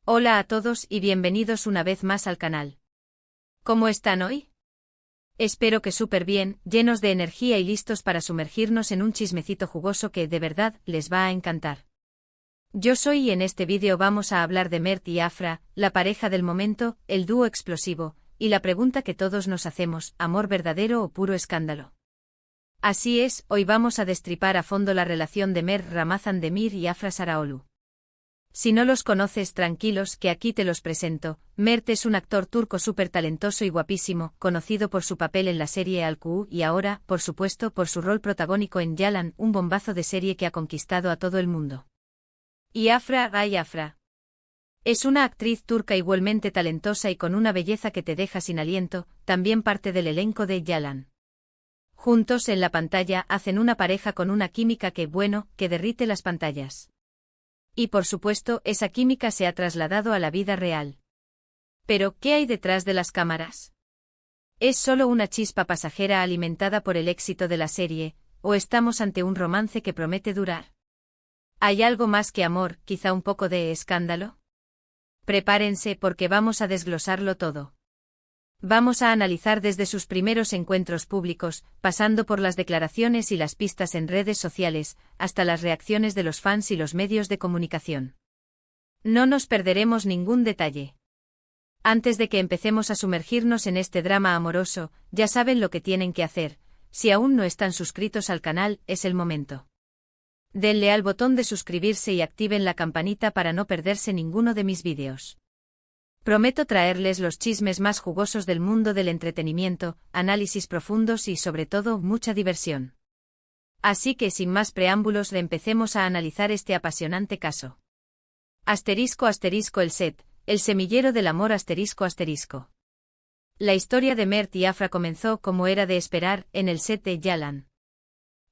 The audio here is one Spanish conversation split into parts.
Hola a todos y bienvenidos una vez más al canal. ¿Cómo están hoy? Espero que súper bien, llenos de energía y listos para sumergirnos en un chismecito jugoso que de verdad les va a encantar. Yo soy y en este vídeo vamos a hablar de Mert y Afra, la pareja del momento, el dúo explosivo, y la pregunta que todos nos hacemos, ¿amor verdadero o puro escándalo? Así es, hoy vamos a destripar a fondo la relación de Mert Ramazan Demir y Afra Saraoğlu. Si no los conoces, tranquilos, que aquí te los presento. Mert es un actor turco súper talentoso y guapísimo, conocido por su papel en la serie Al-Ku y ahora, por supuesto, por su rol protagónico en Yalan, un bombazo de serie que ha conquistado a todo el mundo. Y Afra, ay Afra. Es una actriz turca igualmente talentosa y con una belleza que te deja sin aliento, también parte del elenco de Yalan. Juntos en la pantalla hacen una pareja con una química que derrite las pantallas. Y por supuesto, esa química se ha trasladado a la vida real. Pero, ¿qué hay detrás de las cámaras? ¿Es solo una chispa pasajera alimentada por el éxito de la serie, o estamos ante un romance que promete durar? ¿Hay algo más que amor, quizá un poco de escándalo? Prepárense porque vamos a desglosarlo todo. Vamos a analizar desde sus primeros encuentros públicos, pasando por las declaraciones y las pistas en redes sociales, hasta las reacciones de los fans y los medios de comunicación. No nos perderemos ningún detalle. Antes de que empecemos a sumergirnos en este drama amoroso, ya saben lo que tienen que hacer. Si aún no están suscritos al canal, es el momento. Denle al botón de suscribirse y activen la campanita para no perderse ninguno de mis vídeos. Prometo traerles los chismes más jugosos del mundo del entretenimiento, análisis profundos y sobre todo mucha diversión. Así que sin más preámbulos empecemos a analizar este apasionante caso. *** el set, el semillero del amor ***. La historia de Mert y Afra comenzó como era de esperar, en el set de Yalan.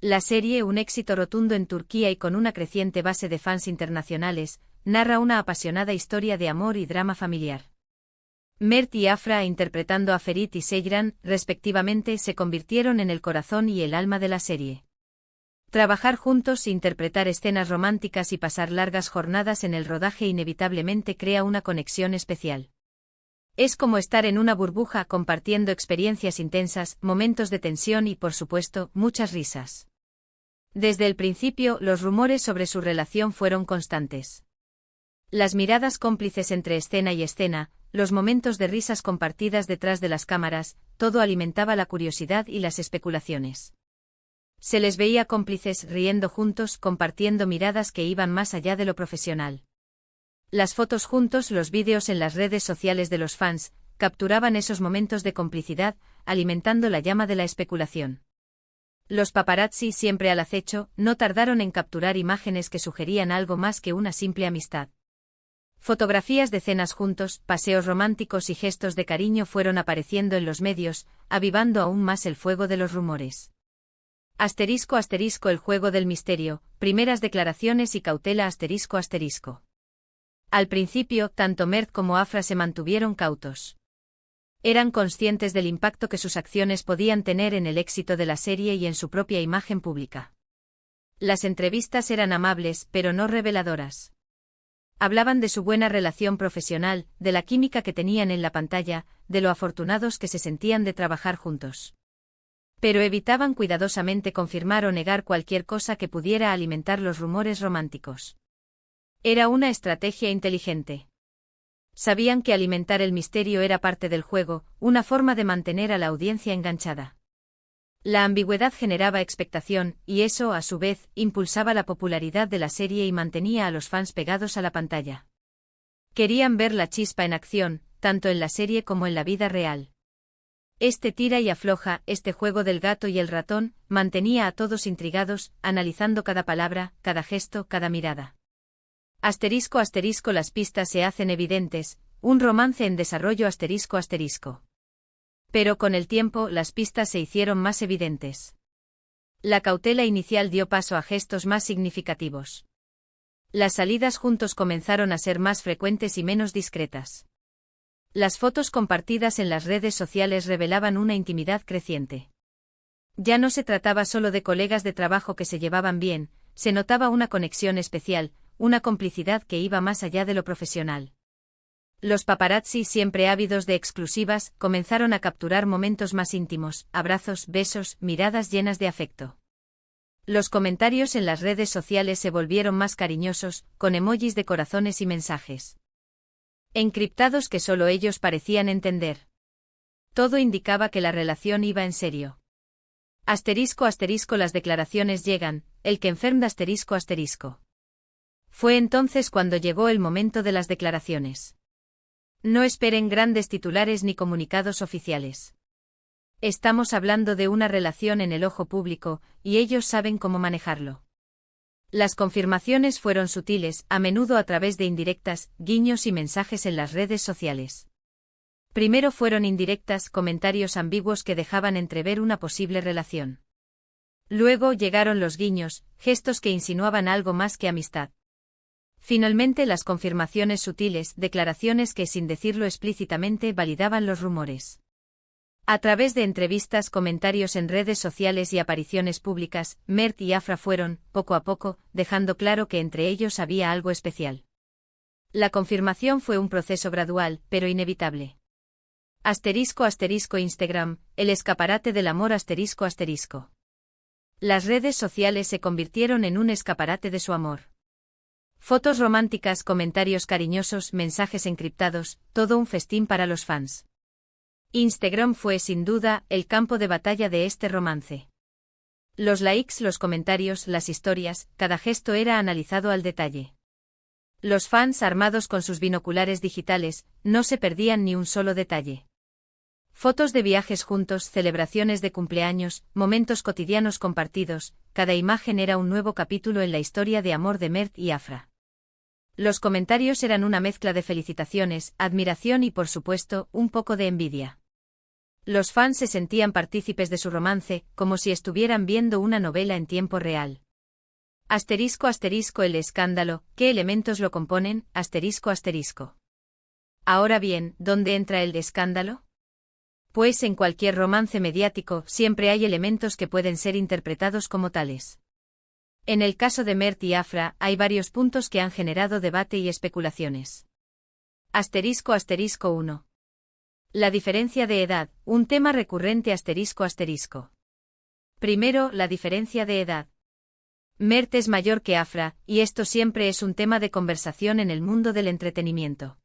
La serie, un éxito rotundo en Turquía y con una creciente base de fans internacionales, narra una apasionada historia de amor y drama familiar. Mert y Afra, interpretando a Ferit y Seyran, respectivamente, se convirtieron en el corazón y el alma de la serie. Trabajar juntos, interpretar escenas románticas y pasar largas jornadas en el rodaje inevitablemente crea una conexión especial. Es como estar en una burbuja compartiendo experiencias intensas, momentos de tensión y, por supuesto, muchas risas. Desde el principio, los rumores sobre su relación fueron constantes. Las miradas cómplices entre escena y escena, los momentos de risas compartidas detrás de las cámaras, todo alimentaba la curiosidad y las especulaciones. Se les veía cómplices riendo juntos, compartiendo miradas que iban más allá de lo profesional. Las fotos juntos, los vídeos en las redes sociales de los fans, capturaban esos momentos de complicidad, alimentando la llama de la especulación. Los paparazzi, siempre al acecho, no tardaron en capturar imágenes que sugerían algo más que una simple amistad. Fotografías de cenas juntos, paseos románticos y gestos de cariño fueron apareciendo en los medios, avivando aún más el fuego de los rumores. *** el juego del misterio, primeras declaraciones y cautela ***. Al principio, tanto Mert como Afra se mantuvieron cautos. Eran conscientes del impacto que sus acciones podían tener en el éxito de la serie y en su propia imagen pública. Las entrevistas eran amables, pero no reveladoras. Hablaban de su buena relación profesional, de la química que tenían en la pantalla, de lo afortunados que se sentían de trabajar juntos. Pero evitaban cuidadosamente confirmar o negar cualquier cosa que pudiera alimentar los rumores románticos. Era una estrategia inteligente. Sabían que alimentar el misterio era parte del juego, una forma de mantener a la audiencia enganchada. La ambigüedad generaba expectación, y eso, a su vez, impulsaba la popularidad de la serie y mantenía a los fans pegados a la pantalla. Querían ver la chispa en acción, tanto en la serie como en la vida real. Este tira y afloja, este juego del gato y el ratón, mantenía a todos intrigados, analizando cada palabra, cada gesto, cada mirada. ***, las pistas se hacen evidentes, un romance en desarrollo ***. Pero con el tiempo, las pistas se hicieron más evidentes. La cautela inicial dio paso a gestos más significativos. Las salidas juntos comenzaron a ser más frecuentes y menos discretas. Las fotos compartidas en las redes sociales revelaban una intimidad creciente. Ya no se trataba solo de colegas de trabajo que se llevaban bien, se notaba una conexión especial, una complicidad que iba más allá de lo profesional. Los paparazzi, siempre ávidos de exclusivas, comenzaron a capturar momentos más íntimos, abrazos, besos, miradas llenas de afecto. Los comentarios en las redes sociales se volvieron más cariñosos, con emojis de corazones y mensajes encriptados que solo ellos parecían entender. Todo indicaba que la relación iba en serio. Asterisco asterisco las declaraciones llegan, el que enferma asterisco asterisco. Fue entonces cuando llegó el momento de las declaraciones. No esperen grandes titulares ni comunicados oficiales. Estamos hablando de una relación en el ojo público, y ellos saben cómo manejarlo. Las confirmaciones fueron sutiles, a menudo a través de indirectas, guiños y mensajes en las redes sociales. Primero fueron indirectas, comentarios ambiguos que dejaban entrever una posible relación. Luego llegaron los guiños, gestos que insinuaban algo más que amistad. Finalmente las confirmaciones sutiles, declaraciones que sin decirlo explícitamente validaban los rumores. A través de entrevistas, comentarios en redes sociales y apariciones públicas, Mert y Afra fueron, poco a poco, dejando claro que entre ellos había algo especial. La confirmación fue un proceso gradual, pero inevitable. Asterisco asterisco Instagram, el escaparate del amor asterisco asterisco. Las redes sociales se convirtieron en un escaparate de su amor. Fotos románticas, comentarios cariñosos, mensajes encriptados, todo un festín para los fans. Instagram fue sin duda el campo de batalla de este romance. Los likes, los comentarios, las historias, cada gesto era analizado al detalle. Los fans, armados con sus binoculares digitales, no se perdían ni un solo detalle. Fotos de viajes juntos, celebraciones de cumpleaños, momentos cotidianos compartidos, cada imagen era un nuevo capítulo en la historia de amor de Mert y Afra. Los comentarios eran una mezcla de felicitaciones, admiración y, por supuesto, un poco de envidia. Los fans se sentían partícipes de su romance, como si estuvieran viendo una novela en tiempo real. Asterisco asterisco el escándalo, ¿qué elementos lo componen? Asterisco asterisco. Ahora bien, ¿dónde entra el escándalo? Pues en cualquier romance mediático siempre hay elementos que pueden ser interpretados como tales. En el caso de Mert y Afra, hay varios puntos que han generado debate y especulaciones. Asterisco asterisco 1. La diferencia de edad, un tema recurrente asterisco asterisco. Primero, la diferencia de edad. Mert es mayor que Afra, y esto siempre es un tema de conversación en el mundo del entretenimiento.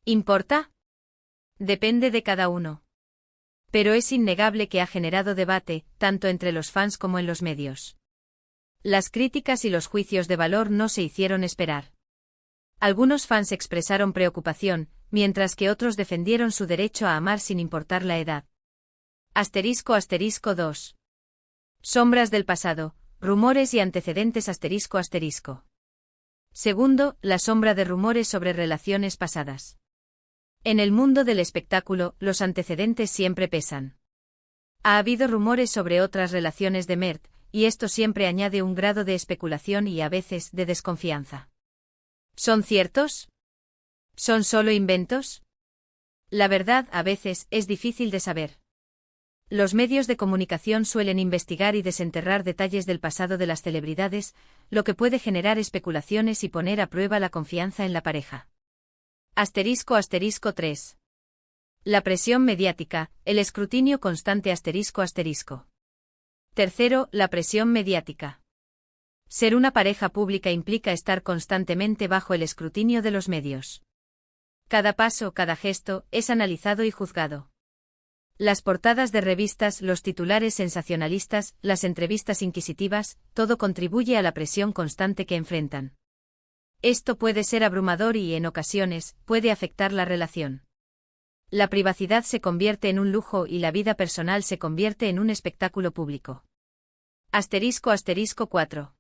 ¿Importa? Depende de cada uno. Pero es innegable que ha generado debate, tanto entre los fans como en los medios. Las críticas y los juicios de valor no se hicieron esperar. Algunos fans expresaron preocupación, mientras que otros defendieron su derecho a amar sin importar la edad. Asterisco asterisco 2. Sombras del pasado, rumores y antecedentes asterisco asterisco. Segundo, la sombra de rumores sobre relaciones pasadas. En el mundo del espectáculo, los antecedentes siempre pesan. Ha habido rumores sobre otras relaciones de Mert, y esto siempre añade un grado de especulación y a veces de desconfianza. ¿Son ciertos? ¿Son solo inventos? La verdad, a veces, es difícil de saber. Los medios de comunicación suelen investigar y desenterrar detalles del pasado de las celebridades, lo que puede generar especulaciones y poner a prueba la confianza en la pareja. Asterisco asterisco 3. La presión mediática, el escrutinio constante asterisco asterisco. Tercero, la presión mediática. Ser una pareja pública implica estar constantemente bajo el escrutinio de los medios. Cada paso, cada gesto, es analizado y juzgado. Las portadas de revistas, los titulares sensacionalistas, las entrevistas inquisitivas, todo contribuye a la presión constante que enfrentan. Esto puede ser abrumador y, en ocasiones, puede afectar la relación. La privacidad se convierte en un lujo y la vida personal se convierte en un espectáculo público. Asterisco asterisco 4.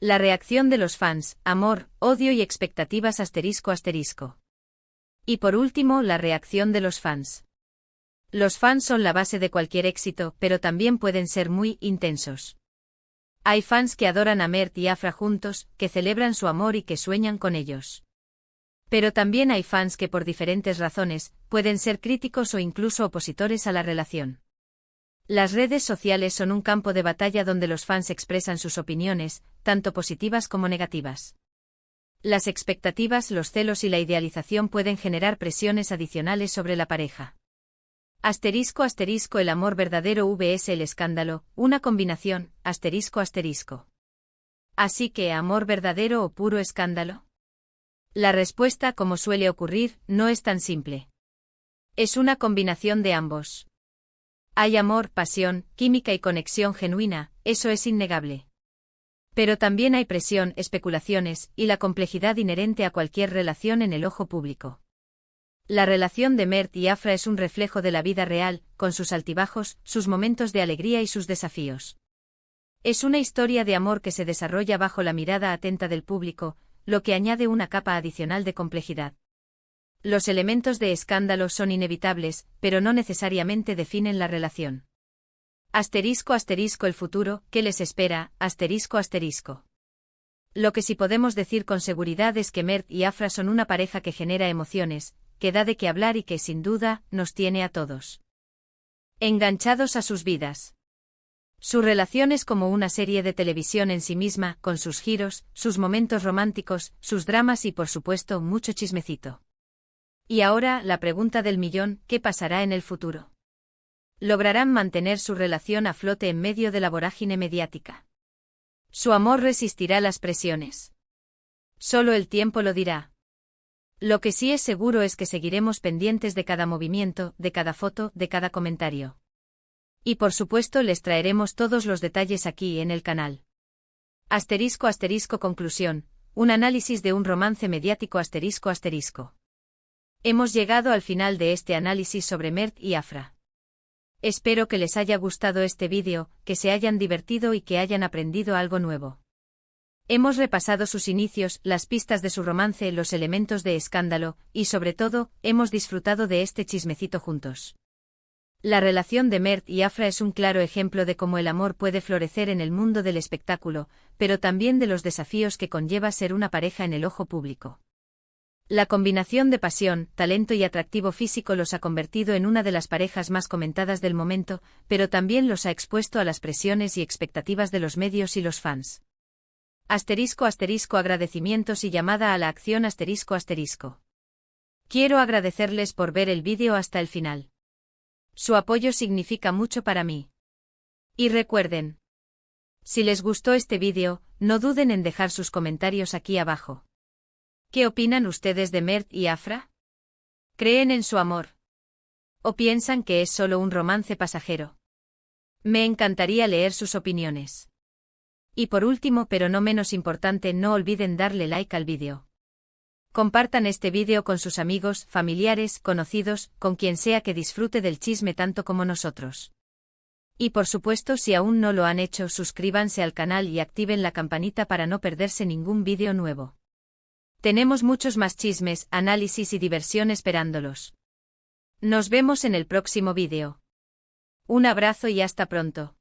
La reacción de los fans, amor, odio y expectativas asterisco asterisco. Y por último, la reacción de los fans. Los fans son la base de cualquier éxito, pero también pueden ser muy intensos. Hay fans que adoran a Mert y Afra juntos, que celebran su amor y que sueñan con ellos. Pero también hay fans que por diferentes razones, pueden ser críticos o incluso opositores a la relación. Las redes sociales son un campo de batalla donde los fans expresan sus opiniones, tanto positivas como negativas. Las expectativas, los celos y la idealización pueden generar presiones adicionales sobre la pareja. Asterisco asterisco el amor verdadero vs el escándalo, una combinación, asterisco asterisco. Así que, ¿amor verdadero o puro escándalo? La respuesta, como suele ocurrir, no es tan simple. Es una combinación de ambos. Hay amor, pasión, química y conexión genuina, eso es innegable. Pero también hay presión, especulaciones, y la complejidad inherente a cualquier relación en el ojo público. La relación de Mert y Afra es un reflejo de la vida real, con sus altibajos, sus momentos de alegría y sus desafíos. Es una historia de amor que se desarrolla bajo la mirada atenta del público, lo que añade una capa adicional de complejidad. Los elementos de escándalo son inevitables, pero no necesariamente definen la relación. Asterisco asterisco el futuro, ¿qué les espera? Asterisco asterisco. Lo que sí podemos decir con seguridad es que Mert y Afra son una pareja que genera emociones, que da de qué hablar y que sin duda, nos tiene a todos enganchados a sus vidas. Su relación es como una serie de televisión en sí misma, con sus giros, sus momentos románticos, sus dramas y por supuesto mucho chismecito. Y ahora, la pregunta del millón, ¿qué pasará en el futuro? ¿Lograrán mantener su relación a flote en medio de la vorágine mediática? ¿Su amor resistirá las presiones? Solo el tiempo lo dirá. Lo que sí es seguro es que seguiremos pendientes de cada movimiento, de cada foto, de cada comentario. Y por supuesto les traeremos todos los detalles aquí en el canal. Asterisco asterisco conclusión, un análisis de un romance mediático asterisco asterisco. Hemos llegado al final de este análisis sobre Mert y Afra. Espero que les haya gustado este vídeo, que se hayan divertido y que hayan aprendido algo nuevo. Hemos repasado sus inicios, las pistas de su romance, los elementos de escándalo, y sobre todo, hemos disfrutado de este chismecito juntos. La relación de Mert y Afra es un claro ejemplo de cómo el amor puede florecer en el mundo del espectáculo, pero también de los desafíos que conlleva ser una pareja en el ojo público. La combinación de pasión, talento y atractivo físico los ha convertido en una de las parejas más comentadas del momento, pero también los ha expuesto a las presiones y expectativas de los medios y los fans. Asterisco asterisco agradecimientos y llamada a la acción asterisco asterisco. Quiero agradecerles por ver el vídeo hasta el final. Su apoyo significa mucho para mí. Y recuerden, si les gustó este vídeo, no duden en dejar sus comentarios aquí abajo. ¿Qué opinan ustedes de Mert y Afra? ¿Creen en su amor? ¿O piensan que es solo un romance pasajero? Me encantaría leer sus opiniones. Y por último, pero no menos importante, no olviden darle like al vídeo. Compartan este vídeo con sus amigos, familiares, conocidos, con quien sea que disfrute del chisme tanto como nosotros. Y por supuesto, si aún no lo han hecho, suscríbanse al canal y activen la campanita para no perderse ningún vídeo nuevo. Tenemos muchos más chismes, análisis y diversión esperándolos. Nos vemos en el próximo vídeo. Un abrazo y hasta pronto.